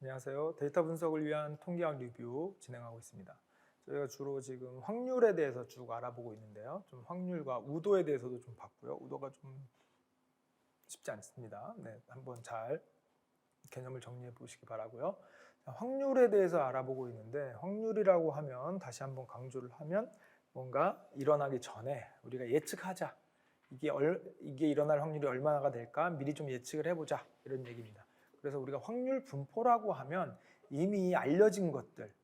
안녕하세요. 데이터 분석을 위한 통계학 리뷰 진행하고 있습니다. 저희가 주로 지금 확률에 대해서 쭉 알아보고 있는데요. 좀 확률과 우도에 대해서도 좀 봤고요. 우도가 좀 쉽지 않습니다. 네, 한번 잘 개념을 정리해 보시기 바라고요. 확률에 대해서 알아보고 있는데, 확률이라고 하면 다시 한번 강조를 하면 뭔가 일어나기 전에 우리가 예측하자. 이게 일어날 확률이 얼마나 될까 미리 좀 예측을 해보자, 이런 얘기입니다. 그래서 우리가 확률 분포라고 하면 이미 알려진 것들을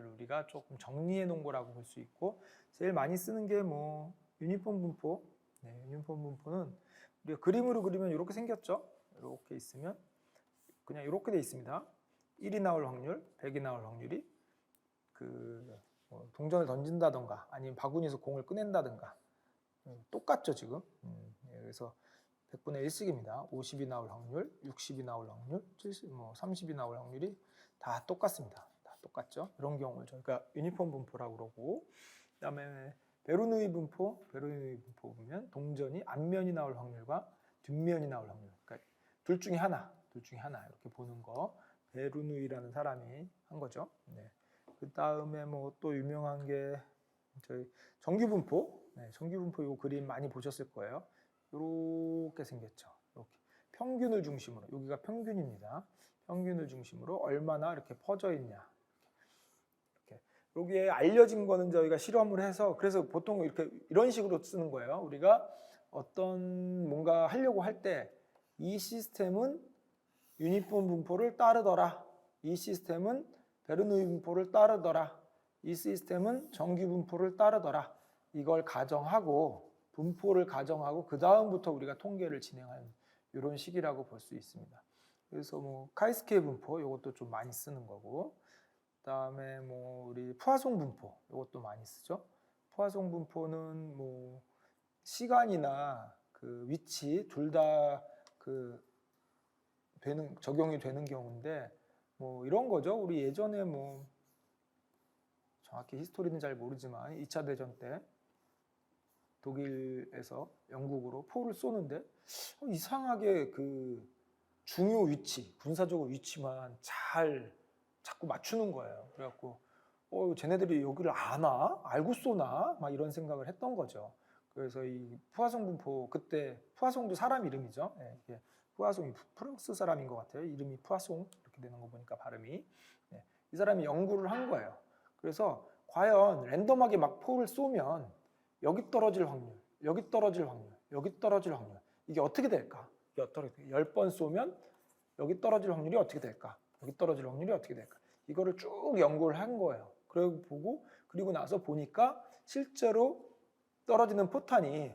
우리가 조금 정리해 놓은 거라고 볼 수 있고, 제일 많이 쓰는 게 뭐 유니폼 분포. 네, 유니폼 분포는 우리가 그림으로 그리면 이렇게 생겼죠. 이렇게 있으면 그냥 이렇게 돼 있습니다. 1이 나올 확률, 100이 나올 확률이 동전을 던진다던가 아니면 바구니에서 공을 꺼낸다던가 똑같죠 지금. 그래서 100분의 1씩입니다. 50이 나올 확률, 60이 나올 확률, 70, 30이 나올 확률이 다 똑같습니다. 다 똑같죠. 이런 경우를 저희가 유니폼 분포라고 그러고, 그다음에 베르누이 분포 보면 동전이 앞면이 나올 확률과 뒷면이 나올 확률, 그러니까 둘 중에 하나 이렇게 보는 거 베르누이라는 사람이 한 거죠. 네. 그 다음에 뭐 또 유명한 게 저희 정규분포. 네, 정규분포 이 그림 많이 보셨을 거예요. 이렇게 생겼죠. 이렇게 평균을 중심으로, 여기가 평균입니다. 평균을 중심으로 얼마나 이렇게 퍼져 있냐. 이렇게 여기에 알려진 거는 저희가 실험을 해서, 그래서 보통 이런 식으로 쓰는 거예요. 우리가 어떤 뭔가 하려고 할 때 이 시스템은 유니폼 분포를 따르더라. 이 시스템은 베르누이 분포를 따르더라. 이 시스템은 정규 분포를 따르더라. 이걸 가정하고 분포를 가정하고 그 다음부터 우리가 통계를 진행하는 이런 식이라고 볼 수 있습니다. 그래서 뭐 카이스케 분포 이것도 좀 많이 쓰는 거고, 그다음에 뭐 우리 푸아송 분포 이것도 많이 쓰죠. 푸아송 분포는 뭐 시간이나 그 위치 둘 다 적용이 되는 경우인데, 뭐 이런 거죠. 우리 예전에 뭐 정확히 히스토리는 잘 모르지만 2차 대전 때 독일에서 영국으로 포를 쏘는데 이상하게 그 중요 위치, 군사적으로 위치만 잘 자꾸 맞추는 거예요. 그래갖고 쟤네들이 여기를 아나? 알고 쏘나? 막 이런 생각을 했던 거죠. 그래서 이 푸아송 분포, 그때 푸아송도 사람 이름이죠. 네, 이게 푸아송이 프랑스 사람인 것 같아요. 이름이 푸아송 이렇게 되는 거 보니까 발음이. 네, 이 사람이 연구를 한 거예요. 그래서 과연 랜덤하게 막 포를 쏘면 여기 떨어질 확률, 여기 떨어질 확률, 여기 떨어질 확률, 이게 어떻게 될까? 이게 어떻게 될까? 10번 쏘면 여기 떨어질 확률이 어떻게 될까? 여기 떨어질 확률이 어떻게 될까? 이거를 쭉 연구를 한 거예요. 그리고 나서 보니까 실제로 떨어지는 포탄이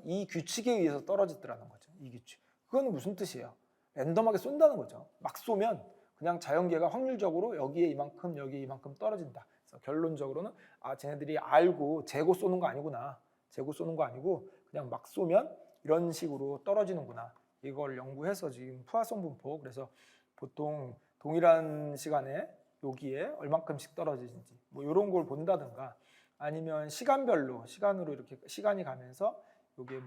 이 규칙에 의해서 떨어지더라는 거죠. 이 규칙. 그건 무슨 뜻이에요? 랜덤하게 쏜다는 거죠. 막 쏘면 그냥 자연계가 확률적으로 여기에 이만큼 떨어진다. 그래서 결론적으로는 쟤네들이 알고 재고 쏘는 거 아니구나. 재고 쏘는 거 아니고 그냥 막 쏘면 이런 식으로 떨어지는구나. 이걸 연구해서 지금 푸아송 분포, 그래서 보통 동일한 시간에 여기에 얼만큼씩 떨어지는지 뭐 이런 걸 본다든가, 아니면 시간으로 이렇게 시간이 가면서 요게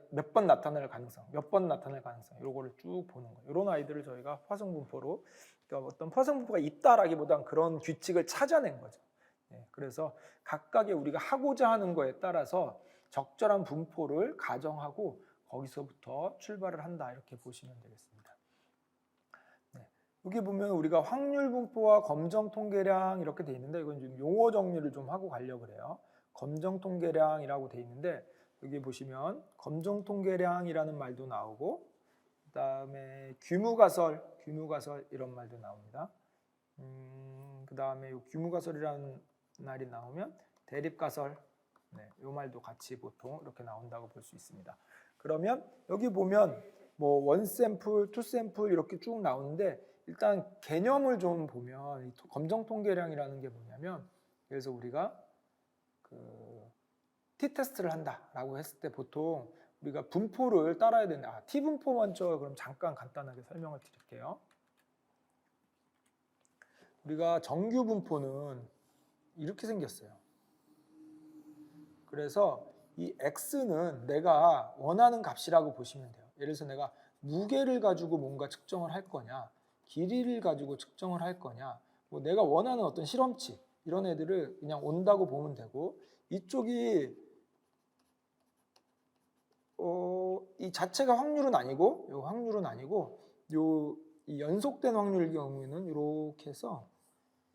몇 번 나타날 가능성, 이런 거를 쭉 보는 거예요. 이런 아이들을 저희가 파성 분포로, 그러니까 어떤 파성 분포가 있다라기보단 그런 규칙을 찾아낸 거죠. 네, 그래서 각각의 우리가 하고자 하는 거에 따라서 적절한 분포를 가정하고 거기서부터 출발을 한다, 이렇게 보시면 되겠습니다. 네, 여기 보면 우리가 확률 분포와 검정 통계량 이렇게 돼 있는데, 이건 좀 용어 정리를 좀 하고 가려고 그래요. 검정 통계량이라고 돼 있는데, 여기 보시면 검정 통계량이라는 말도 나오고, 그 다음에 규무가설 이런 말도 나옵니다. 그 다음에 규무가설이라는 말이 나오면 대립가설, 네, 이 말도 같이 보통 이렇게 나온다고 볼 수 있습니다. 그러면 여기 보면 뭐 원 샘플, 투 샘플 이렇게 쭉 나오는데, 일단 개념을 좀 보면 이 검정 통계량이라는 게 뭐냐면, 그래서 우리가 t-테스트를 한다라고 했을 때 보통 우리가 분포를 따라야 된다. t-분포 먼저 그럼 잠깐 간단하게 설명을 드릴게요. 우리가 정규 분포는 이렇게 생겼어요. 그래서 이 x는 내가 원하는 값이라고 보시면 돼요. 예를 들어서 내가 무게를 가지고 뭔가 측정을 할 거냐, 길이를 가지고 측정을 할 거냐, 뭐 내가 원하는 어떤 실험치 이런 애들을 그냥 온다고 보면 되고, 이쪽이 이 자체가 확률은 아니고, 요 확률은 아니고, 이 연속된 확률의 경우에는 이렇게 해서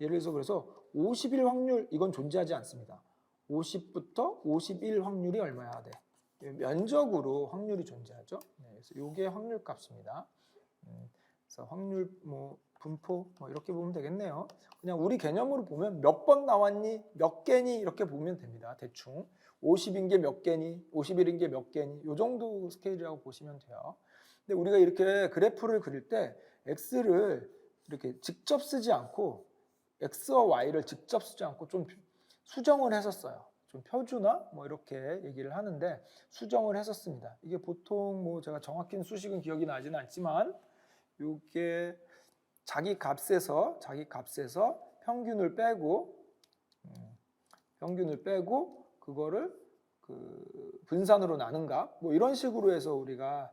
예를 들어서 그래서 50일 확률 이건 존재하지 않습니다. 50부터 51 확률이 얼마야 돼? 면적으로 확률이 존재하죠. 네, 그래서 이게 확률 값입니다. 그래서 확률 뭐 분포 뭐 이렇게 보면 되겠네요. 그냥 우리 개념으로 보면 몇 번 나왔니, 몇 개니 이렇게 보면 됩니다. 대충 50인 게 몇 개니, 51인 게 몇 개니 이 정도 스케일이라고 보시면 돼요. 근데 우리가 이렇게 그래프를 그릴 때 x를 이렇게 직접 쓰지 않고 x와 y를 직접 쓰지 않고 좀 수정을 했었어요. 좀 표준화 뭐 이렇게 얘기를 하는데 수정을 했었습니다. 이게 보통 뭐 제가 정확히 수식은 기억이 나지는 않지만 이게 자기 값에서 평균을 빼고 그거를 그 분산으로 나눈 값 뭐 이런 식으로 해서 우리가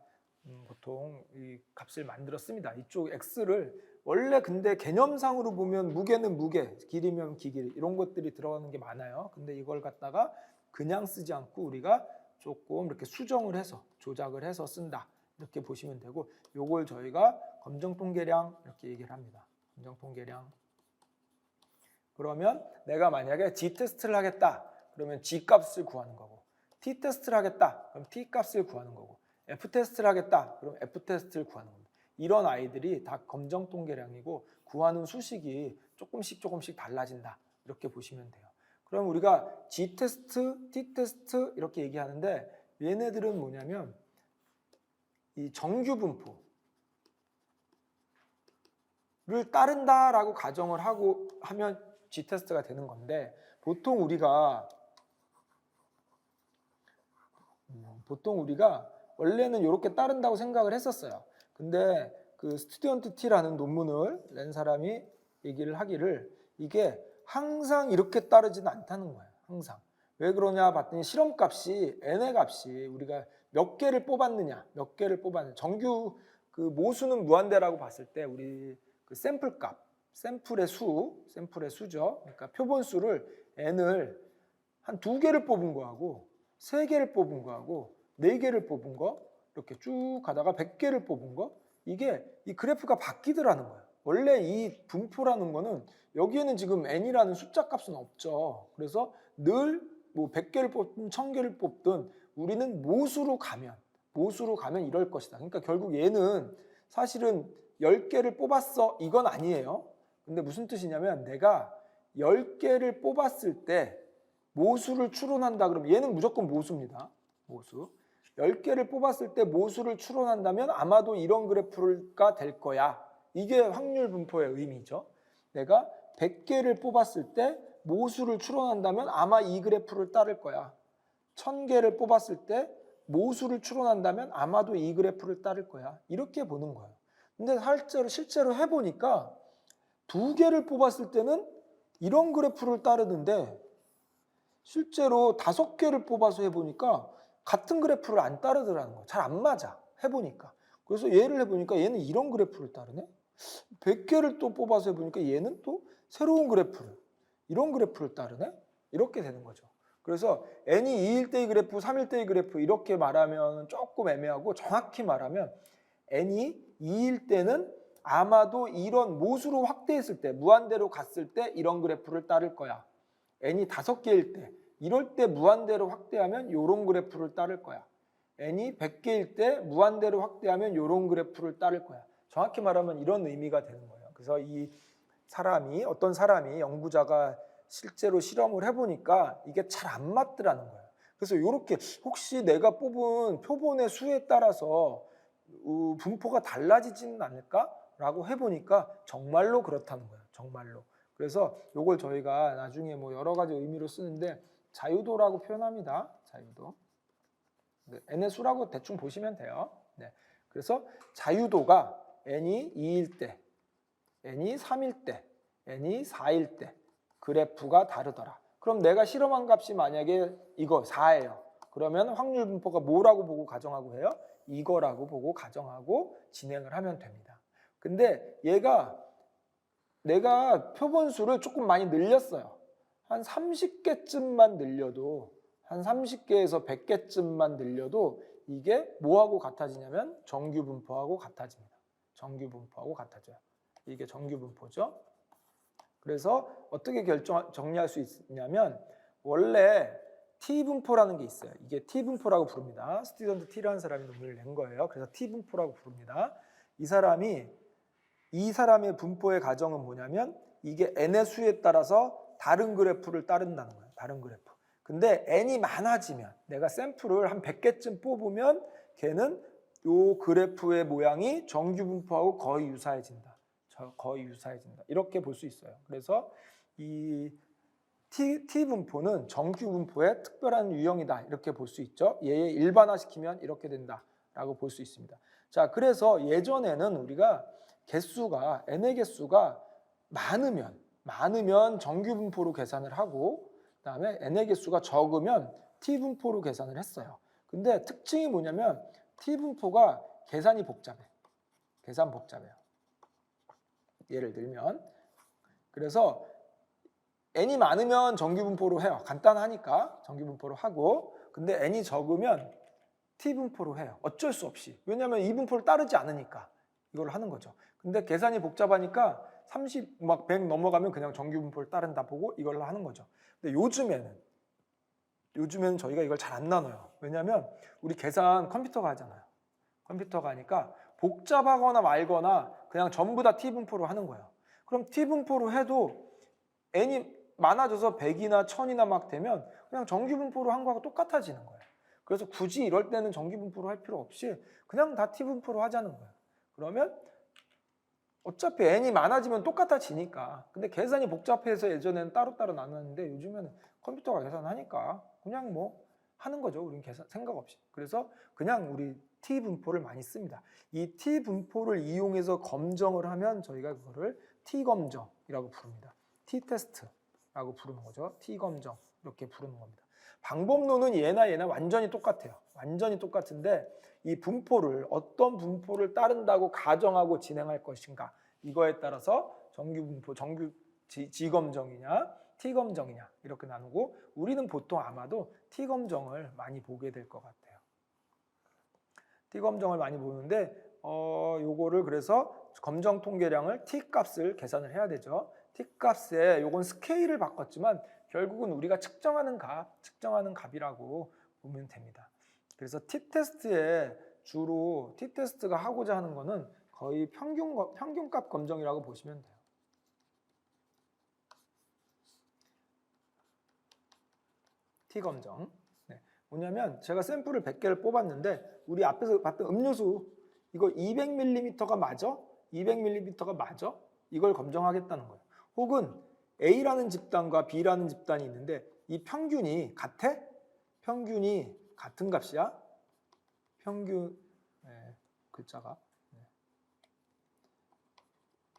보통 이 값을 만들었습니다. 이쪽 x를 원래 근데 개념상으로 보면 무게는 무게, 길이면 길이 이런 것들이 들어가는 게 많아요. 근데 이걸 갖다가 그냥 쓰지 않고 우리가 조금 이렇게 수정을 해서 조작을 해서 쓴다. 이렇게 보시면 되고, 요걸 저희가 검정통계량 이렇게 얘기를 합니다. 검정통계량. 그러면 내가 만약에 G 테스트를 하겠다. 그러면 G 값을 구하는 거고, T 테스트를 하겠다. 그럼 T 값을 구하는 거고, F 테스트를 하겠다. 그럼 F 테스트를 구하는 겁니다. 이런 아이들이 다 검정통계량이고 구하는 수식이 조금씩 달라진다. 이렇게 보시면 돼요. 그럼 우리가 G 테스트, T 테스트 이렇게 얘기하는데 얘네들은 뭐냐면 이 정규 분포를 따른다라고 가정을 하고 하면 G 테스트가 되는 건데 보통 우리가 원래는 이렇게 따른다고 생각을 했었어요. 근데 그 스튜던트 T라는 논문을 낸 사람이 얘기를 하기를 이게 항상 이렇게 따르지는 않다는 거예요. 항상. 왜 그러냐 봤더니 실험값이 n의 값이 우리가 몇 개를 뽑았느냐, 정규 그 모수는 무한대라고 봤을 때 우리 그 샘플 값, 샘플의 수죠. 그러니까 표본 수를 n을 한 2개를 뽑은 거하고 3개를 뽑은 거하고 4개를 뽑은 거 이렇게 쭉 가다가 100개를 뽑은 거 이게 이 그래프가 바뀌더라는 거예요. 원래 이 분포라는 거는 여기에는 지금 n이라는 숫자 값은 없죠. 그래서 늘 뭐 100개를 뽑든 1000개를 뽑든 우리는 모수로 가면 이럴 것이다. 그러니까 결국 얘는 사실은 10개를 뽑았어 이건 아니에요. 근데 무슨 뜻이냐면 내가 10개를 뽑았을 때 모수를 추론한다 그러면 얘는 무조건 모수입니다. 모수. 10개를 뽑았을 때 모수를 추론한다면 아마도 이런 그래프가 될 거야. 이게 확률 분포의 의미죠. 내가 100개를 뽑았을 때 모수를 추론한다면 아마 이 그래프를 따를 거야. 1000개를 뽑았을 때 모수를 추론한다면 아마도 이 그래프를 따를 거야. 이렇게 보는 거예요. 근데 실제로 해보니까 2개를 뽑았을 때는 이런 그래프를 따르는데 실제로 5개를 뽑아서 해보니까 같은 그래프를 안 따르더라는 거예요. 잘 안 맞아. 해보니까. 그래서 얘를 해보니까 얘는 이런 그래프를 따르네. 100개를 또 뽑아서 해보니까 얘는 또 새로운 이런 그래프를 따르네. 이렇게 되는 거죠. 그래서 n이 2일 때의 그래프, 3일 때의 그래프 이렇게 말하면 조금 애매하고 정확히 말하면 n이 2일 때는 아마도 이런 모수로 확대했을 때, 무한대로 갔을 때 이런 그래프를 따를 거야. n이 5개일 때, 이럴 때 무한대로 확대하면 이런 그래프를 따를 거야. n이 100개일 때 무한대로 확대하면 이런 그래프를 따를 거야. 정확히 말하면 이런 의미가 되는 거예요. 그래서 어떤 사람이 연구자가 실제로 실험을 해보니까 이게 잘 안 맞더라는 거예요. 그래서 이렇게 혹시 내가 뽑은 표본의 수에 따라서 분포가 달라지지는 않을까라고 해보니까 정말로 그렇다는 거예요. 정말로. 그래서 이걸 저희가 나중에 뭐 여러 가지 의미로 쓰는데 자유도라고 표현합니다. 자유도. n의 수라고 대충 보시면 돼요. 네. 그래서 자유도가 n이 2일 때, n이 3일 때, n이 4일 때 그래프가 다르더라. 그럼 내가 실험한 값이 만약에 이거 4예요. 그러면 확률 분포가 뭐라고 보고 가정하고 해요? 이거라고 보고 가정하고 진행을 하면 됩니다. 근데 얘가 내가 표본수를 조금 많이 늘렸어요. 한 30개쯤만 늘려도 한 30개에서 100개쯤만 늘려도 이게 뭐하고 같아지냐면 정규 분포하고 같아집니다. 정규 분포하고 같아져요. 이게 정규 분포죠. 그래서 어떻게 정리할 수 있냐면 원래 T분포라는 게 있어요. 이게 T분포라고 부릅니다. 스튜던트 T라는 사람이 논문을 낸 거예요. 그래서 T분포라고 부릅니다. 이 사람의 분포의 가정은 뭐냐면 이게 n의 수에 따라서 다른 그래프를 따른다는 거예요. 다른 그래프. 근데 n이 많아지면 내가 샘플을 한 100개쯤 뽑으면 걔는 요 그래프의 모양이 정규 분포하고 거의 유사해진다. 거의 유사해진다. 이렇게 볼 수 있어요. 그래서 이 T분포는 정규 분포의 특별한 유형이다. 이렇게 볼 수 있죠. 얘 일반화시키면 이렇게 된다라고 볼 수 있습니다. 자, 그래서 예전에는 우리가 개수가 n의 개수가 많으면 정규 분포로 계산을 하고 그다음에 n의 개수가 적으면 T분포로 계산을 했어요. 근데 특징이 뭐냐면 T분포가 계산이 복잡해. 계산 복잡해요. 예를 들면 그래서 n이 많으면 정규분포로 해요. 간단하니까 정규분포로 하고 근데 n이 적으면 T분포로 해요. 어쩔 수 없이. 왜냐하면 이 분포를 따르지 않으니까 이걸 하는 거죠. 근데 계산이 복잡하니까 30, 막 100 넘어가면 그냥 정규분포를 따른다 보고 이걸 하는 거죠. 근데 요즘에는 저희가 이걸 잘 안 나눠요. 왜냐하면 우리 계산 컴퓨터가 하잖아요. 컴퓨터가 하니까 복잡하거나 말거나 그냥 전부 다 T분포로 하는 거예요. 그럼 T분포로 해도 n이 많아져서 100이나 1000이나 막 되면 그냥 정규분포로 한 거하고 똑같아지는 거예요. 그래서 굳이 이럴 때는 정규분포로 할 필요 없이 그냥 다 T분포로 하자는 거예요. 그러면 어차피 n이 많아지면 똑같아지니까. 근데 계산이 복잡해서 예전에는 따로따로 나눴는데 요즘에는 컴퓨터가 계산하니까 그냥 뭐 하는 거죠. 우리는 계산 생각 없이. 그래서 그냥 우리 T분포를 많이 씁니다. 이 T분포를 이용해서 검정을 하면 저희가 그거를 T검정이라고 부릅니다. T테스트라고 부르는 거죠. T검정 이렇게 부르는 겁니다. 방법론은 얘나 완전히 똑같아요. 완전히 똑같은데 이 분포를 어떤 분포를 따른다고 가정하고 진행할 것인가 이거에 따라서 정규분포, G검정이냐 T검정이냐 이렇게 나누고 우리는 보통 아마도 T검정을 많이 보게 될 것 같아요. T검정을 많이 보는데 요거를 그래서 검정 통계량을 T값을 계산을 해야 되죠. T값에 요건 스케일을 바꿨지만 결국은 우리가 측정하는 값이라고 보면 됩니다. 그래서 T테스트에 주로 T테스트가 하고자 하는 거는 거의 평균값 검정이라고 보시면 돼요. T검정. 네. 뭐냐면 제가 샘플을 100개를 뽑았는데 우리 앞에서 봤던 음료수 이거 200ml가 맞아? 200ml가 맞아? 이걸 검정하겠다는 거예요. 혹은 A라는 집단과 B라는 집단이 있는데 이 평균이 같아? 평균이 같은 값이야? 평균 글자가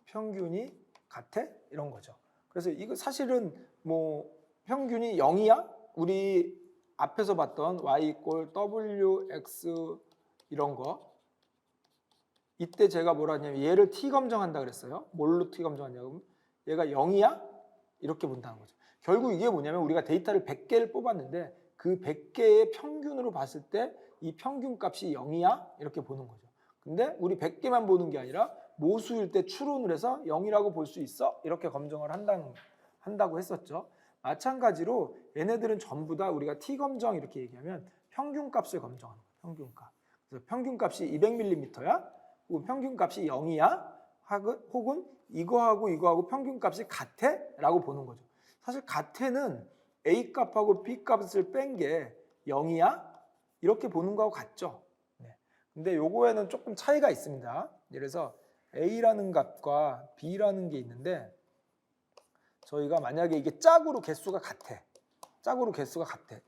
평균이 같아? 이런 거죠. 그래서 이거 사실은 뭐 평균이 0이야? 우리 앞에서 봤던 y = wx 이런 거 이때 제가 뭐라 했냐면 얘를 t 검정한다 그랬어요. 뭘로 t 검정하냐고 얘가 0이야? 이렇게 본다는 거죠. 결국 이게 뭐냐면 우리가 데이터를 100개를 뽑았는데 그 100개의 평균으로 봤을 때 이 평균값이 0이야? 이렇게 보는 거죠. 근데 우리 100개만 보는 게 아니라 모수일 때 추론을 해서 0이라고 볼 수 있어? 이렇게 검정을 한다고 했었죠. 마찬가지로 얘네들은 전부 다 우리가 T검정 이렇게 얘기하면 평균값을 검정하는 거예요. 평균값. 그래서 평균값이 200ml야? 혹은 평균값이 0이야? 혹은 이거하고 평균값이 같아? 라고 보는 거죠. 사실 같애는 A값하고 B값을 뺀 게 0이야? 이렇게 보는 거하고 같죠. 네. 근데 요거에는 조금 차이가 있습니다. 그래서 A라는 값과 B라는 게 있는데 저희가 만약에 이게 짝으로 개수가 같아.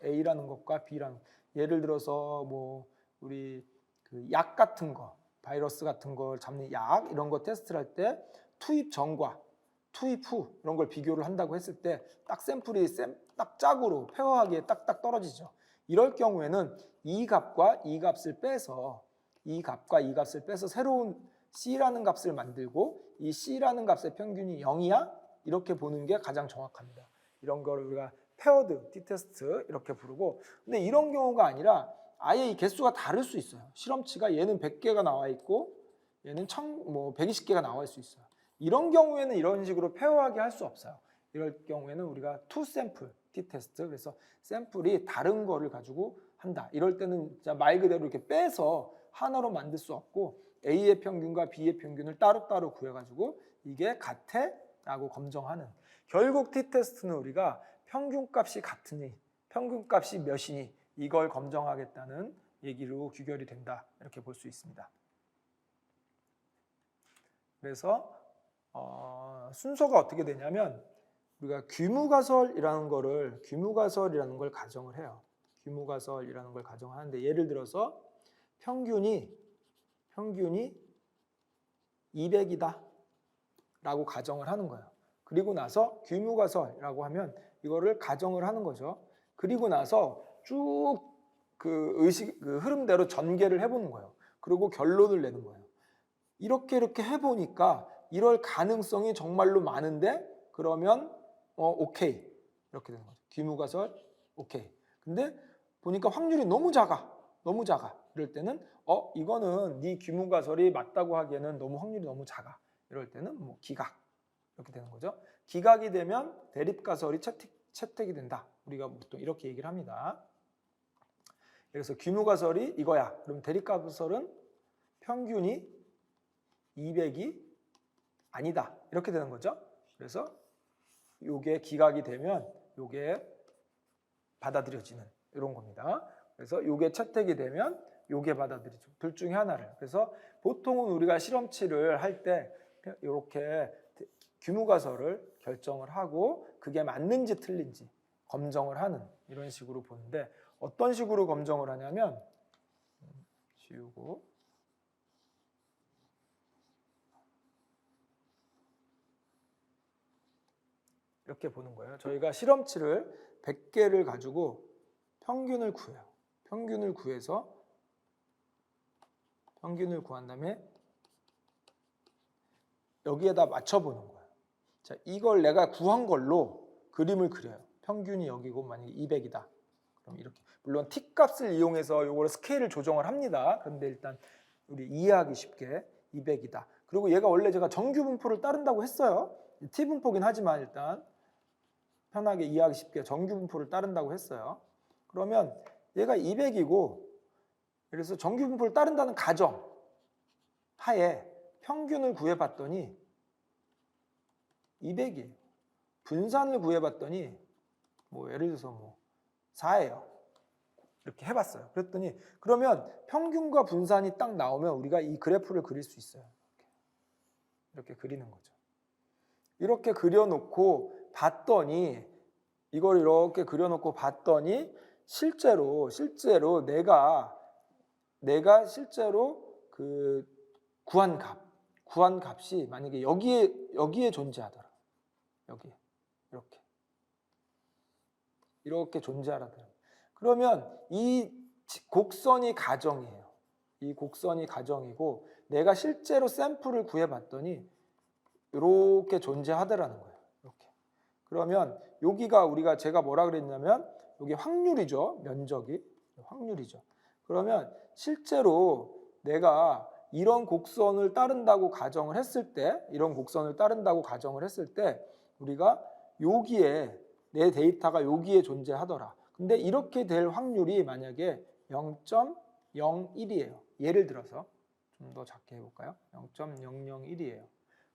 A라는 것과 B라는 것. 예를 들어서 뭐 우리 그 약 같은 거, 바이러스 같은 걸 잡는 약 이런 거 테스트를 할 때 투입 전과 투입 후 이런 걸 비교를 한다고 했을 때 딱 샘플이 딱 짝으로 페어하게 딱딱 떨어지죠. 이럴 경우에는 이 값과 이 값을 빼서 이 값과 이 값을 빼서 새로운 C라는 값을 만들고 이 C라는 값의 평균이 0이야? 이렇게 보는 게 가장 정확합니다. 이런 거를 우리가 페어드 t-테스트 이렇게 부르고, 근데 이런 경우가 아니라 아예 이 개수가 다를 수 있어요. 실험치가 얘는 100개가 나와 있고 얘는 120개가 나와 있을 수 있어요. 이런 경우에는 이런 식으로 페어하게 할 수 없어요. 이럴 경우에는 우리가 투 샘플 t-테스트, 그래서 샘플이 다른 거를 가지고 한다. 이럴 때는 진짜 말 그대로 이렇게 빼서 하나로 만들 수 없고 A의 평균과 B의 평균을 따로따로 구해가지고 이게 같아? 라고 검정하는, 결국 t-테스트는 우리가 평균값이 같으니 평균값이 몇이니 이걸 검정하겠다는 얘기로 귀결이 된다, 이렇게 볼 수 있습니다. 그래서 순서가 어떻게 되냐면 우리가 규무가설이라는 걸 가정을 해요. 규무가설이라는 걸 가정하는데, 예를 들어서 평균이 200이다 라고 가정을 하는 거예요. 그리고 나서 규무가설이라고 하면 이거를 가정을 하는 거죠. 그리고 나서 쭉 그 흐름대로 전개를 해보는 거예요. 그리고 결론을 내는 거예요. 이렇게 해보니까 이럴 가능성이 정말로 많은데, 그러면 오케이, 이렇게 되는 거죠. 규무가설 오케이. 근데 보니까 확률이 너무 작아. 이럴 때는 이거는 네 규무가설이 맞다고 하기에는 확률이 너무 작아. 이럴 때는 기각, 이렇게 되는 거죠. 기각이 되면 대립가설이 채택이 된다. 우리가 보통 이렇게 얘기를 합니다. 그래서 규무가설이 이거야. 그럼 대립가설은 평균이 200이 아니다. 이렇게 되는 거죠. 그래서 요게 기각이 되면 요게 받아들여지는 이런 겁니다. 그래서 요게 채택이 되면 요게 받아들이죠. 둘 중에 하나를. 그래서 보통은 우리가 실험치를 할 때 이렇게 규무가설을 결정을 하고 그게 맞는지 틀린지 검정을 하는, 이런 식으로 보는데, 어떤 식으로 검정을 하냐면 지우고 이렇게 보는 거예요. 저희가 실험치를 100개를 가지고 평균을 구해요. 평균을 구한 다음에 여기에다 맞춰보는 거예요. 자, 이걸 내가 구한 걸로 그림을 그려요. 평균이 여기고 만약에 200이다. 그럼 이렇게, 물론 t값을 이용해서 요거를 스케일을 조정을 합니다. 그런데 일단 우리 이해하기 쉽게 200이다. 그리고 얘가 원래 제가 정규 분포를 따른다고 했어요. t분포긴 하지만 일단 편하게 이해하기 쉽게 정규 분포를 따른다고 했어요. 그러면 얘가 200이고, 그래서 정규 분포를 따른다는 가정 하에 평균을 구해봤더니 200이에요. 분산을 구해봤더니 예를 들어서 4예요. 이렇게 해봤어요. 그랬더니 그러면 평균과 분산이 딱 나오면 우리가 이 그래프를 그릴 수 있어요. 이렇게 그리는 거죠. 이렇게 그려놓고 봤더니, 이걸 이렇게 그려놓고 봤더니 실제로 내가 실제로 그 구한 값이 만약에 여기에 존재하더라. 여기에 이렇게 존재하더라. 그러면 이 곡선이 가정이에요. 이 곡선이 가정이고 내가 실제로 샘플을 구해봤더니 이렇게 존재하더라는 거예요. 이렇게. 그러면 여기가 제가 뭐라 그랬냐면 여기 확률이죠. 면적이 확률이죠. 그러면 실제로 내가 이런 곡선을 따른다고 가정을 했을 때, 우리가 여기에 내 데이터가 여기에 존재하더라. 근데 이렇게 될 확률이 만약에 0.01이에요. 예를 들어서 좀 더 작게 해볼까요? 0.001이에요.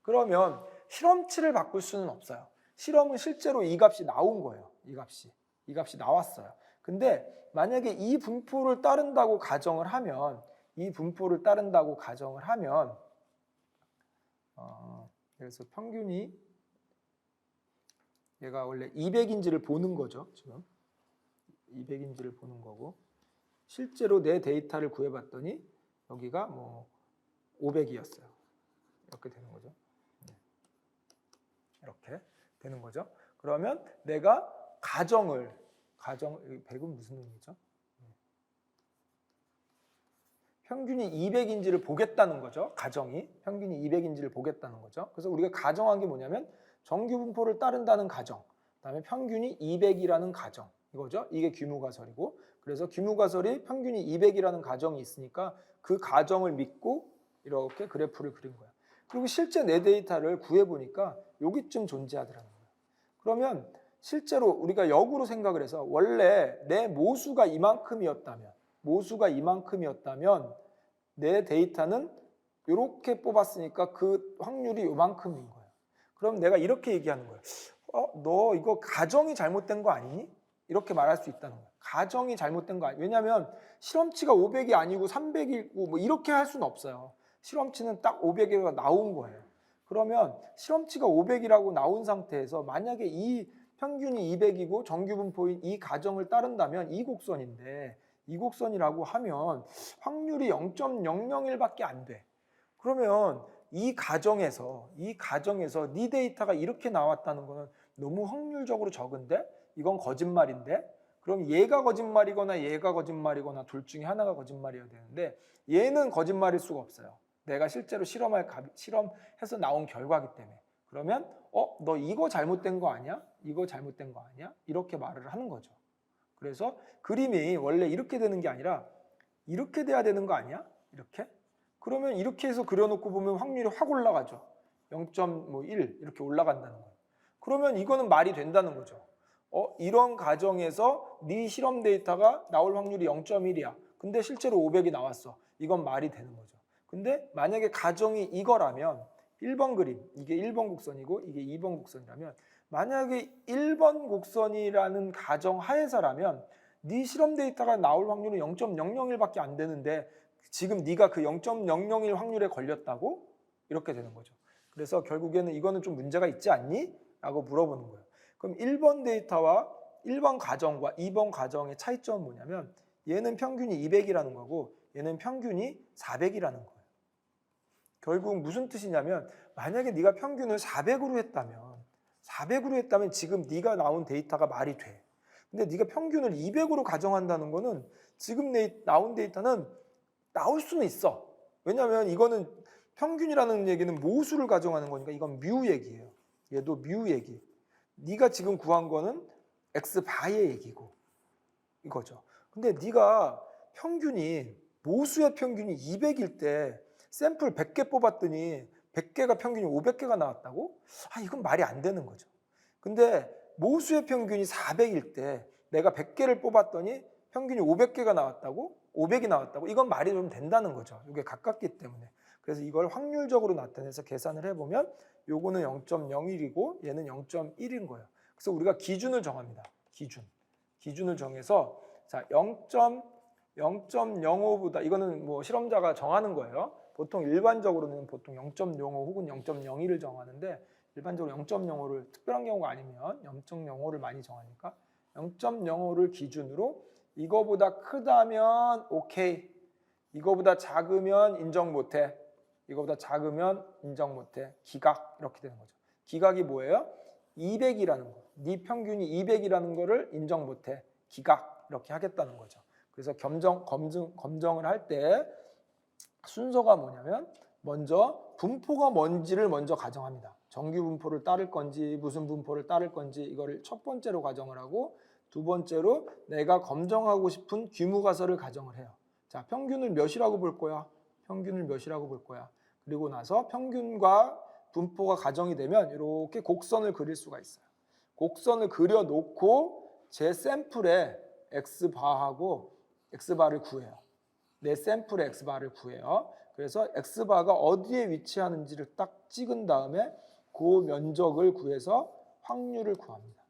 그러면 실험치를 바꿀 수는 없어요. 실험은 실제로 이 값이 나온 거예요. 이 값이 나왔어요. 근데 만약에 이 분포를 따른다고 가정을 하면 그래서 평균이 얘가 원래 200인지를 보는 거죠. 지금 200인지를 보는 거고, 실제로 내 데이터를 구해봤더니 여기가 500이었어요. 이렇게 되는 거죠. 이렇게 되는 거죠. 그러면 내가 가정 100은 무슨 의미죠? 평균이 200인지를 보겠다는 거죠. 가정이 평균이 200인지를 보겠다는 거죠. 그래서 우리가 가정한 게 뭐냐면 정규 분포를 따른다는 가정, 그다음에 평균이 200이라는 가정, 이거죠. 이게 규모가설이고, 그래서 규모가설이 평균이 200이라는 가정이 있으니까 그 가정을 믿고 이렇게 그래프를 그린 거야. 그리고 실제 내 데이터를 구해보니까 여기쯤 존재하더라는 거야. 그러면 실제로 우리가 역으로 생각을 해서 원래 내 모수가 이만큼이었다면 내 데이터는 이렇게 뽑았으니까 그 확률이 이만큼인 거예요. 그럼 내가 이렇게 얘기하는 거예요. 너 이거 가정이 잘못된 거 아니니? 이렇게 말할 수 있다는 거예요. 가정이 잘못된 거 아니에요. 왜냐하면 실험치가 500이 아니고 300이고 뭐 이렇게 할 수는 없어요. 실험치는 딱 500이 나온 거예요. 그러면 실험치가 500이라고 나온 상태에서 만약에 이 평균이 200이고 정규 분포인 이 가정을 따른다면 이 곡선인데, 이 곡선이라고 하면 확률이 0.001밖에 안 돼. 그러면 이 가정에서 네 데이터가 이렇게 나왔다는 거는 너무 확률적으로 적은데? 이건 거짓말인데? 그럼 얘가 거짓말이거나 둘 중에 하나가 거짓말이어야 되는데 얘는 거짓말일 수가 없어요. 내가 실제로 실험해서 나온 결과이기 때문에. 그러면 너 이거 잘못된 거 아니야? 이거 잘못된 거 아니야? 이렇게 말을 하는 거죠. 그래서 그림이 원래 이렇게 되는 게 아니라 이렇게 돼야 되는 거 아니야? 이렇게? 그러면 이렇게 해서 그려놓고 보면 확률이 확 올라가죠. 0.1 이렇게 올라간다는 거예요. 그러면 이거는 말이 된다는 거죠. 이런 가정에서 네 실험 데이터가 나올 확률이 0.1이야. 근데 실제로 500이 나왔어. 이건 말이 되는 거죠. 근데 만약에 가정이 이거라면 1번 그림, 이게 1번 곡선이고 이게 2번 곡선이라면 만약에 1번 곡선이라는 가정 하에서라면 네 실험 데이터가 나올 확률은 0.001밖에 안 되는데 지금 네가 그 0.001 확률에 걸렸다고? 이렇게 되는 거죠. 그래서 결국에는 이거는 좀 문제가 있지 않니? 라고 물어보는 거예요. 그럼 1번 데이터와 1번 가정과 2번 가정의 차이점은 뭐냐면 얘는 평균이 200이라는 거고 얘는 평균이 400이라는 거예요. 결국 무슨 뜻이냐면 만약에 네가 평균을 400으로 했다면 지금 네가 나온 데이터가 말이 돼. 근데 네가 평균을 200으로 가정한다는 거는 지금 나온 데이터는 나올 수는 있어. 왜냐하면 이거는 평균이라는 얘기는 모수를 가정하는 거니까 이건 뮤 얘기예요. 얘도 뮤 얘기. 네가 지금 구한 거는 X바의 얘기고 이거죠. 근데 네가 모수의 평균이 200일 때 샘플 100개 뽑았더니 100개가 평균이 500개가 나왔다고? 이건 말이 안 되는 거죠. 근데 모수의 평균이 400일 때 내가 100개를 뽑았더니 평균이 500개가 나왔다고? 500이 나왔다고? 이건 말이 좀 된다는 거죠. 이게 가깝기 때문에. 그래서 이걸 확률적으로 나타내서 계산을 해보면 요거는 0.01이고 얘는 0.1인 거예요. 그래서 우리가 기준을 정합니다. 기준을 정해서 자 0.05보다 이거는 뭐 실험자가 정하는 거예요. 보통 일반적으로는 보통 0.05 혹은 0.01을 정하는데 일반적으로 0.05를 특별한 경우가 아니면 0.05를 많이 정하니까 0.05를 기준으로 이거보다 크다면 오케이, 이거보다 작으면 인정 못해, 이거보다 작으면 인정 못해, 기각 이렇게 되는 거죠. 기각이 뭐예요? 200이라는 거. 네 평균이 200이라는 거를 인정 못해, 기각 이렇게 하겠다는 거죠. 그래서 검정을 할 때 순서가 뭐냐면 먼저 분포가 뭔지를 먼저 가정합니다. 정규 분포를 따를 건지 무슨 분포를 따를 건지 이거를 첫 번째로 가정을 하고 두 번째로 내가 검정하고 싶은 규모가설을 가정을 해요. 자, 평균을 몇이라고 볼 거야? 그리고 나서 평균과 분포가 가정이 되면 이렇게 곡선을 그릴 수가 있어요. 곡선을 그려놓고 제 샘플에 X바하고 X바를 구해요. 내 샘플의 X바를 구해요. 그래서 X바가 어디에 위치하는지를 딱 찍은 다음에 그 면적을 구해서 확률을 구합니다.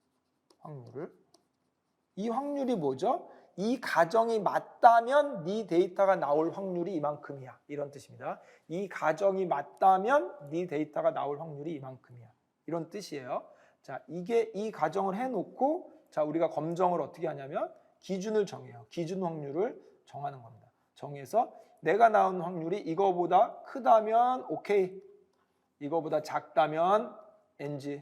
이 확률이 뭐죠? 이 가정이 맞다면 네 데이터가 나올 확률이 이만큼이야. 이런 뜻입니다. 이 가정이 맞다면 네 데이터가 나올 확률이 이만큼이야. 이런 뜻이에요. 자, 이 가정을 해놓고 자 우리가 검정을 어떻게 하냐면 기준을 정해요. 기준 확률을 정하는 겁니다. 정해서 내가 나온 확률이 이거보다 크다면 오케이, 이거보다 작다면 NG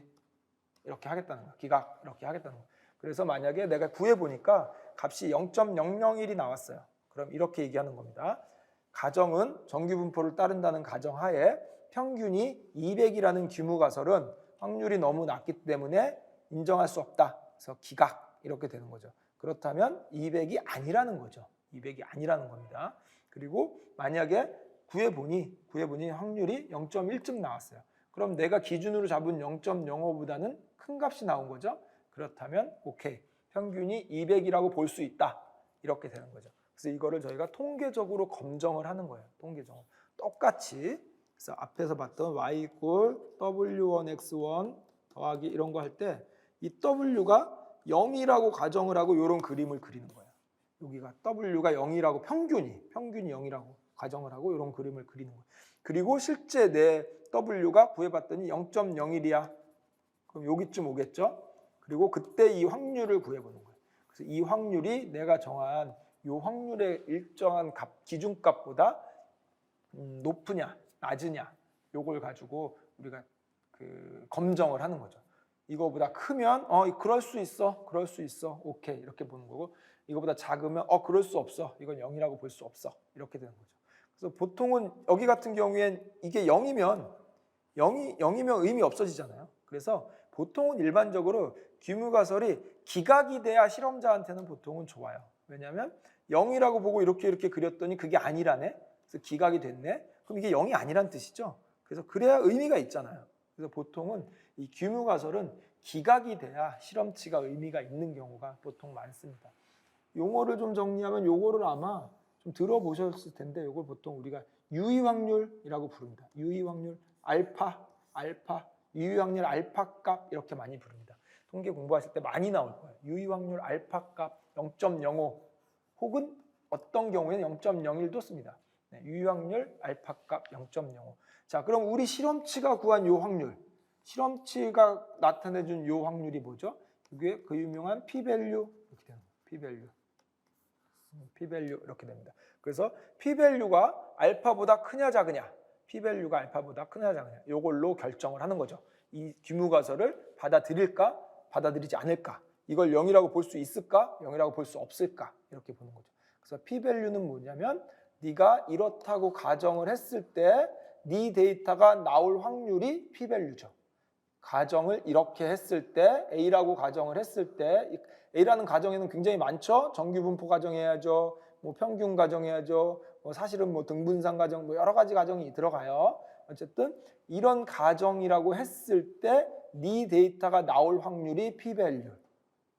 이렇게 하겠다는 거야. 기각 이렇게 하겠다는 거야. 그래서 만약에 내가 구해보니까 값이 0.001이 나왔어요. 그럼 이렇게 얘기하는 겁니다. 가정은 정규 분포를 따른다는 가정하에 평균이 200이라는 규모 가설은 확률이 너무 낮기 때문에 인정할 수 없다. 그래서 기각 이렇게 되는 거죠. 그렇다면 200이 아니라는 거죠. 200이 아니라는 겁니다. 그리고 만약에 구해보니 확률이 0.1쯤 나왔어요. 그럼 내가 기준으로 잡은 0.05보다는 큰 값이 나온 거죠. 그렇다면 오케이. 평균이 200이라고 볼 수 있다. 이렇게 되는 거죠. 그래서 이거를 저희가 통계적으로 검정을 하는 거예요. 통계적으로. 똑같이 그래서 앞에서 봤던 y 이퀄 w1x1 더하기 이런 거 할 때 이 w가 0이라고 가정을 하고 이런 그림을 그리는 거예요. 여기가 w가 0이라고 평균이 0이라고 가정을 하고 이런 그림을 그리는 거예요. 그리고 실제 내 w가 구해봤더니 0.01이야. 그럼 여기쯤 오겠죠? 그리고 그때 이 확률을 구해보는 거예요. 그래서 이 확률이 내가 정한 이 확률의 일정한 값, 기준값보다 높으냐, 낮으냐, 요걸 가지고 우리가 검정을 하는 거죠. 이거보다 크면 그럴 수 있어, 오케이 이렇게 보는 거고, 이거보다 작으면 그럴 수 없어, 이건 0이라고 볼 수 없어 이렇게 되는 거죠. 그래서 보통은 여기 같은 경우엔 이게 0이면 의미 없어지잖아요. 그래서 보통은 일반적으로 규모가설이 기각이 돼야 실험자한테는 보통은 좋아요. 왜냐하면 0이라고 보고 이렇게 그렸더니 그게 아니라네. 그래서 기각이 됐네. 그럼 이게 0이 아니란 뜻이죠. 그래서 그래야 의미가 있잖아요. 그래서 보통은 이 규모가설은 기각이 돼야 실험치가 의미가 있는 경우가 보통 많습니다. 용어를 좀 정리하면 요거를 아마 좀 들어보셨을 텐데 요걸 보통 우리가 유의확률이라고 부릅니다. 유의확률, 알파, 유의확률 알파 값 이렇게 많이 부릅니다. 통계 공부하실 때 많이 나올 거예요. 유의확률 알파 값 0.05 혹은 어떤 경우에는 0.01도 씁니다. 네, 유의확률 알파 값 0.05. 자, 그럼 우리 실험치가 구한 요 확률, 실험치가 나타내준 요 확률이 뭐죠? 그게 그 유명한 p-밸류 이렇게 되는 거예요. p-밸류 이렇게 됩니다. 그래서 p-밸류가 알파보다 크냐 작으냐, p-밸류가 알파보다 크냐 작으냐, 요걸로 결정을 하는 거죠. 이 규모가설을 받아들일까, 받아들이지 않을까, 이걸 0이라고 볼 수 있을까, 0이라고 볼 수 없을까 이렇게 보는 거죠. 그래서 p-밸류는 뭐냐면 네가 이렇다고 가정을 했을 때 네 데이터가 나올 확률이 p-밸류죠. 가정을 이렇게 했을 때 A라고 가정을 했을 때 A라는 가정에는 굉장히 많죠. 정규분포 가정해야죠. 뭐 평균 가정해야죠. 뭐 사실은 뭐 등분상 가정 뭐 여러 가지 가정이 들어가요. 어쨌든 이런 가정이라고 했을 때 네 데이터가 나올 확률이 p-밸류.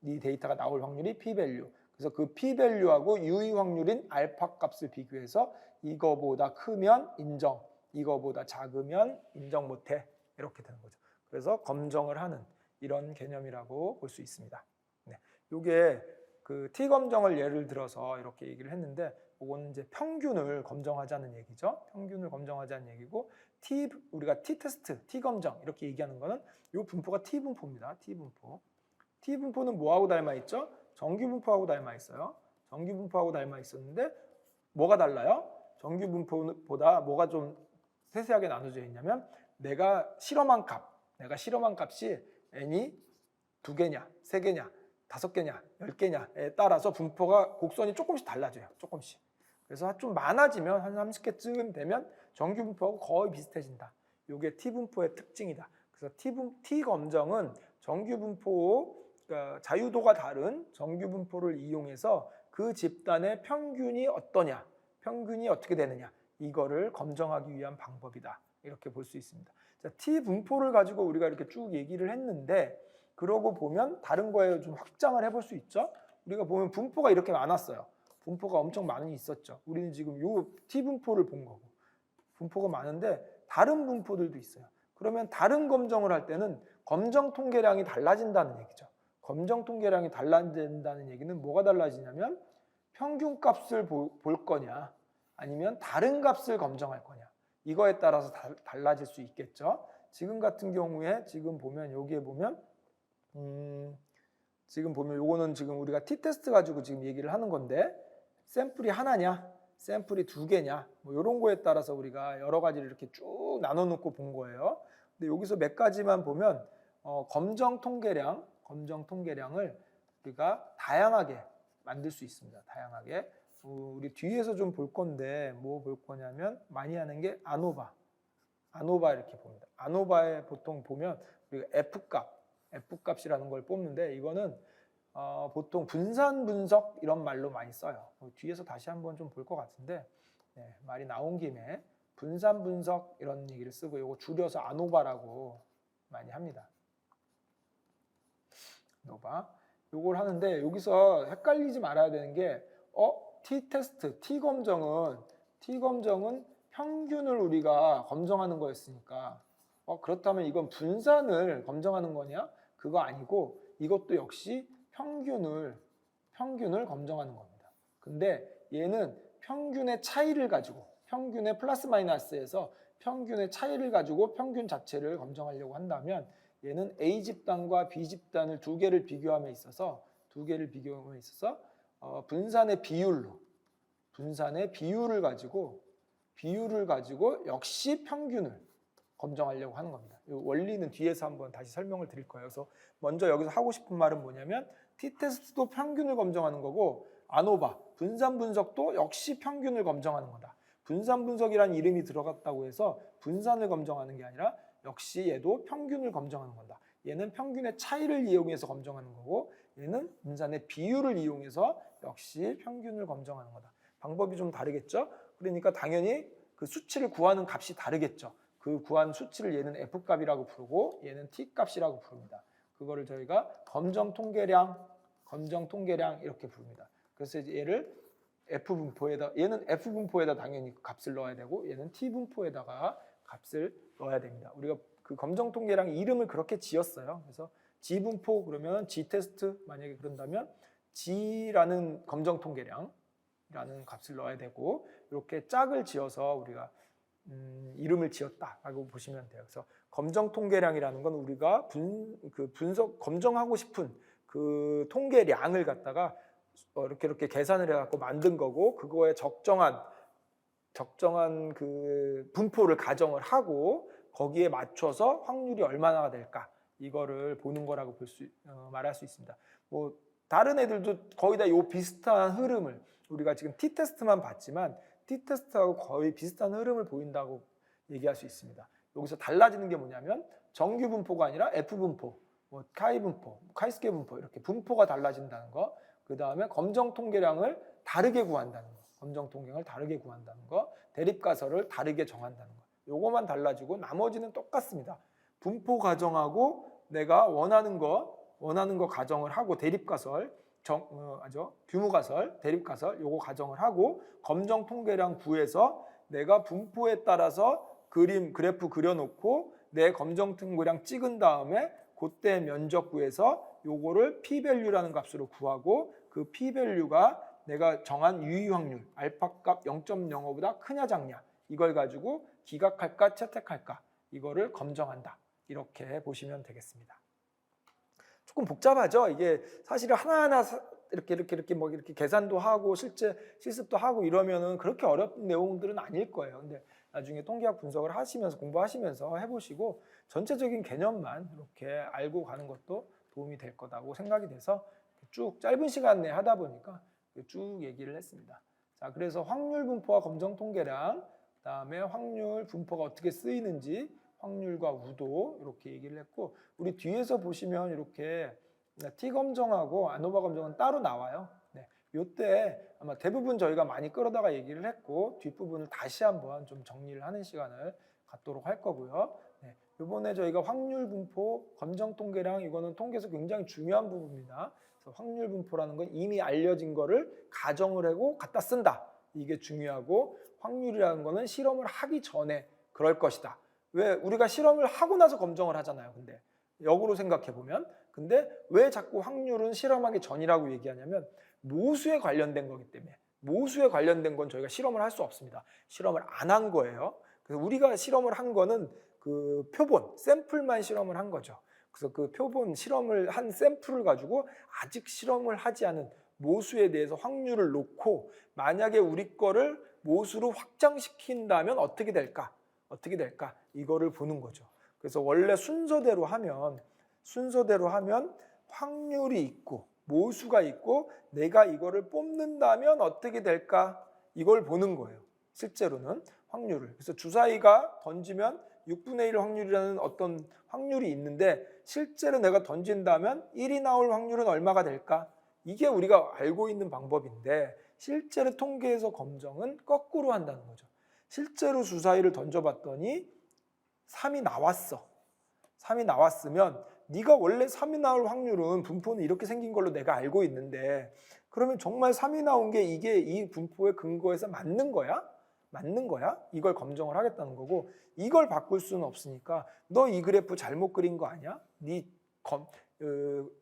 네 데이터가 나올 확률이 p-밸류. 그래서 그 p-밸류하고 유의 확률인 알파 값을 비교해서 이거보다 크면 인정, 이거보다 작으면 인정 못해 이렇게 되는 거죠. 그래서 검정을 하는 이런 개념이라고 볼 수 있습니다. 네, 이게 그 T 검정을 예를 들어서 이렇게 얘기를 했는데, 이거는 이제 평균을 검정하자는 얘기죠. 평균을 검정하자는 얘기고, 우리가 T 테스트, T 검정 이렇게 얘기하는 거는 이 분포가 T 분포입니다. T 분포. T 분포는 뭐하고 닮아 있죠? 정규 분포하고 닮아 있어요. 정규 분포하고 닮아 있었는데 뭐가 달라요? 정규 분포보다 뭐가 좀 세세하게 나눠져 있냐면 내가 실험한 값이 n이 2개냐, 3개냐, 5개냐, 10개냐에 따라서 분포가 곡선이 조금씩 달라져요. 조금씩. 그래서 좀 많아지면 한 30개쯤 되면 정규 분포하고 거의 비슷해진다. 이게 T 분포의 특징이다. 그래서 T 검정은 정규 분포, 그러니까 자유도가 다른 정규 분포를 이용해서 그 집단의 평균이 어떠냐, 평균이 어떻게 되느냐, 이거를 검정하기 위한 방법이다. 이렇게 볼 수 있습니다. 자, T 분포를 가지고 우리가 이렇게 쭉 얘기를 했는데, 그러고 보면 다른 거에 좀 확장을 해볼 수 있죠. 우리가 보면 분포가 이렇게 많았어요. 분포가 엄청 많이 있었죠. 우리는 지금 요 T 분포를 본 거고, 분포가 많은데 다른 분포들도 있어요. 그러면 다른 검정을 할 때는 검정 통계량이 달라진다는 얘기죠. 검정 통계량이 달라진다는 얘기는 뭐가 달라지냐면 평균 값을 볼 거냐, 아니면 다른 값을 검정할 거냐, 이거에 따라서 달라질 수 있겠죠. 지금 같은 경우에 지금 보면 여기에 보면 지금 보면 요거는 지금 우리가 t-테스트 가지고 지금 얘기를 하는 건데, 샘플이 하나냐, 샘플이 2개냐, 뭐 이런 거에 따라서 우리가 여러 가지를 이렇게 쭉 나눠 놓고 본 거예요. 근데 여기서 몇 가지만 보면 검정 통계량을 우리가 다양하게 만들 수 있습니다. 다양하게. 우리 뒤에서 좀 볼 건데 뭐 볼 거냐면 많이 하는 게 아노바 이렇게 봅니다. 아노바에 보통 보면 우리가 F값이라는 걸 뽑는데 이거는 보통 분산 분석 이런 말로 많이 써요. 뒤에서 다시 한번 좀 볼 것 같은데 네, 말이 나온 김에 분산 분석 이런 얘기를 쓰고 이거 줄여서 아노바라고 많이 합니다. 아노바 요걸 하는데 여기서 헷갈리지 말아야 되는 게 T테스트, T검정은 평균을 우리가 검정하는 거였으니까 그렇다면 이건 분산을 검정하는 거냐? 그거 아니고 이것도 역시 평균을 검정하는 겁니다. 근데 얘는 평균의 차이를 가지고 평균의 플러스 마이너스에서 평균의 차이를 가지고 평균 자체를 검정하려고 한다면 얘는 A 집단과 B 집단을 두 개를 비교함에 있어서 분산의 비율을 가지고 역시 평균을 검정하려고 하는 겁니다. 이 원리는 뒤에서 한번 다시 설명을 드릴 거예요. 그래서 먼저 여기서 하고 싶은 말은 뭐냐면 T테스트도 평균을 검정하는 거고 아노바, 분산 분석도 역시 평균을 검정하는 거다. 분산 분석이라는 이름이 들어갔다고 해서 분산을 검정하는 게 아니라 역시 얘도 평균을 검정하는 거다. 얘는 평균의 차이를 이용해서 검정하는 거고 얘는 분산의 비율을 이용해서 역시 평균을 검정하는 거다. 방법이 좀 다르겠죠? 그러니까 당연히 그 수치를 구하는 값이 다르겠죠. 그 구한 수치를 얘는 F값이라고 부르고 얘는 T값이라고 부릅니다. 그거를 저희가 검정 통계량 이렇게 부릅니다. 그래서 얘를 얘는 F분포에다 당연히 값을 넣어야 되고 얘는 T분포에다가 값을 넣어야 됩니다. 우리가 그 검정 통계량 이름을 그렇게 지었어요. 그래서 G분포 그러면 G테스트 만약에 그런다면 G라는 검정 통계량이라는 값을 넣어야 되고 이렇게 짝을 지어서 우리가 이름을 지었다라고 보시면 돼요. 그래서 검정 통계량이라는 건 우리가 검정하고 싶은 그 통계량을 갖다가 이렇게 계산을 해갖고 만든 거고 그거에 적정한 그 분포를 가정을 하고 거기에 맞춰서 확률이 얼마나 될까 이거를 보는 거라고 말할 수 있습니다. 뭐 다른 애들도 거의 다 요 비슷한 흐름을 우리가 지금 T테스트만 봤지만 T테스트하고 거의 비슷한 흐름을 보인다고 얘기할 수 있습니다. 여기서 달라지는 게 뭐냐면 정규 분포가 아니라 F분포, 카이분포, 카이스케 분포 이렇게 분포가 달라진다는 거. 그 다음에 검정 통계량을 다르게 구한다는 거. 대립가설을 다르게 정한다는 거. 요거만 달라지고 나머지는 똑같습니다. 분포 가정하고 내가 원하는 거 가정을 하고 대립가설, 규모가설, 대립가설 요거 가정을 하고 검정 통계량 구해서 내가 분포에 따라서 그래프 그려놓고 내 검정 통계량 찍은 다음에 그때 면적 구해서 요거를 p-value라는 값으로 구하고 그 p-value가 내가 정한 유의 확률 알파값 0.05보다 크냐 작냐 이걸 가지고 기각할까 채택할까 이거를 검정한다. 이렇게 보시면 되겠습니다. 조금 복잡하죠. 이게 사실은 하나하나 이렇게 계산도 하고 실제 실습도 하고 이러면은 그렇게 어려운 내용들은 아닐 거예요. 근데 나중에 통계학 분석을 하시면서 공부하시면서 해보시고 전체적인 개념만 이렇게 알고 가는 것도 도움이 될 거라고 생각이 돼서 쭉 짧은 시간 내에 하다 보니까 쭉 얘기를 했습니다. 자, 그래서 확률 분포와 검정 통계량, 그다음에 확률 분포가 어떻게 쓰이는지, 확률과 우도 이렇게 얘기를 했고 우리 뒤에서 보시면 이렇게 T 검정하고 아노바 검정은 따로 나와요. 네, 이때 아마 대부분 저희가 많이 끌어다가 얘기를 했고 뒷부분을 다시 한번 좀 정리를 하는 시간을 갖도록 할 거고요. 네, 이번에 저희가 확률 분포, 검정 통계량 이거는 통계에서 굉장히 중요한 부분입니다. 그래서 확률 분포라는 건 이미 알려진 거를 가정을 하고 갖다 쓴다. 이게 중요하고 확률이라는 거는 실험을 하기 전에 그럴 것이다. 왜 우리가 실험을 하고 나서 검정을 하잖아요. 근데 역으로 생각해 보면 근데 왜 자꾸 확률은 실험하기 전이라고 얘기하냐면 모수에 관련된 거기 때문에 모수에 관련된 건 저희가 실험을 할 수 없습니다. 실험을 안 한 거예요. 그래서 우리가 실험을 한 거는 그 표본, 샘플만 실험을 한 거죠. 그래서 그 표본 실험을 한 샘플을 가지고 아직 실험을 하지 않은 모수에 대해서 확률을 놓고 만약에 우리 거를 모수로 확장시킨다면 어떻게 될까? 이거를 보는 거죠. 그래서 원래 순서대로 하면 확률이 있고 모수가 있고 내가 이거를 뽑는다면 어떻게 될까? 이걸 보는 거예요. 실제로는 확률을. 그래서 주사위가 던지면 6분의 1 확률이라는 어떤 확률이 있는데 실제로 내가 던진다면 1이 나올 확률은 얼마가 될까? 이게 우리가 알고 있는 방법인데 실제로 통계에서 검정은 거꾸로 한다는 거죠. 실제로 주사위를 던져봤더니 3이 나왔어. 3이 나왔으면 네가 원래 3이 나올 확률은 분포는 이렇게 생긴 걸로 내가 알고 있는데 그러면 정말 3이 나온 게 이게 이 분포의 근거에서 맞는 거야? 맞는 거야? 이걸 검증을 하겠다는 거고 이걸 바꿀 수는 없으니까 너 이 그래프 잘못 그린 거 아니야? 네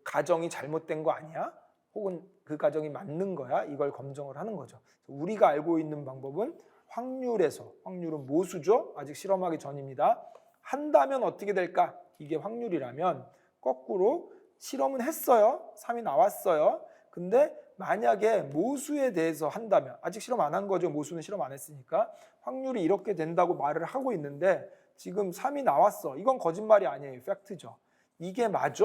가정이 잘못된 거 아니야? 혹은 그 가정이 맞는 거야? 이걸 검증을 하는 거죠. 우리가 알고 있는 방법은 확률은 모수죠. 아직 실험하기 전입니다. 한다면 어떻게 될까? 이게 확률이라면 거꾸로 실험은 했어요. 3이 나왔어요. 근데 만약에 모수에 대해서 한다면 아직 실험 안 한 거죠. 모수는 실험 안 했으니까 확률이 이렇게 된다고 말을 하고 있는데 지금 3이 나왔어. 이건 거짓말이 아니에요. 팩트죠. 이게 맞아?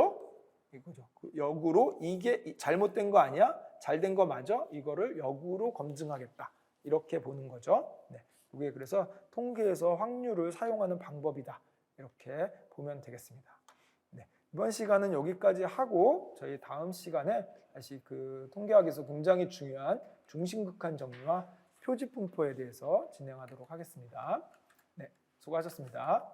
이거죠. 역으로 이게 잘못된 거 아니야? 잘된 거 맞아? 이거를 역으로 검증하겠다. 이렇게 보는 거죠. 네. 이게 그래서 통계에서 확률을 사용하는 방법이다. 이렇게 보면 되겠습니다. 네. 이번 시간은 여기까지 하고 저희 다음 시간에 다시 그 통계학에서 굉장히 중요한 중심극한 정리와 표지 분포에 대해서 진행하도록 하겠습니다. 네, 수고하셨습니다.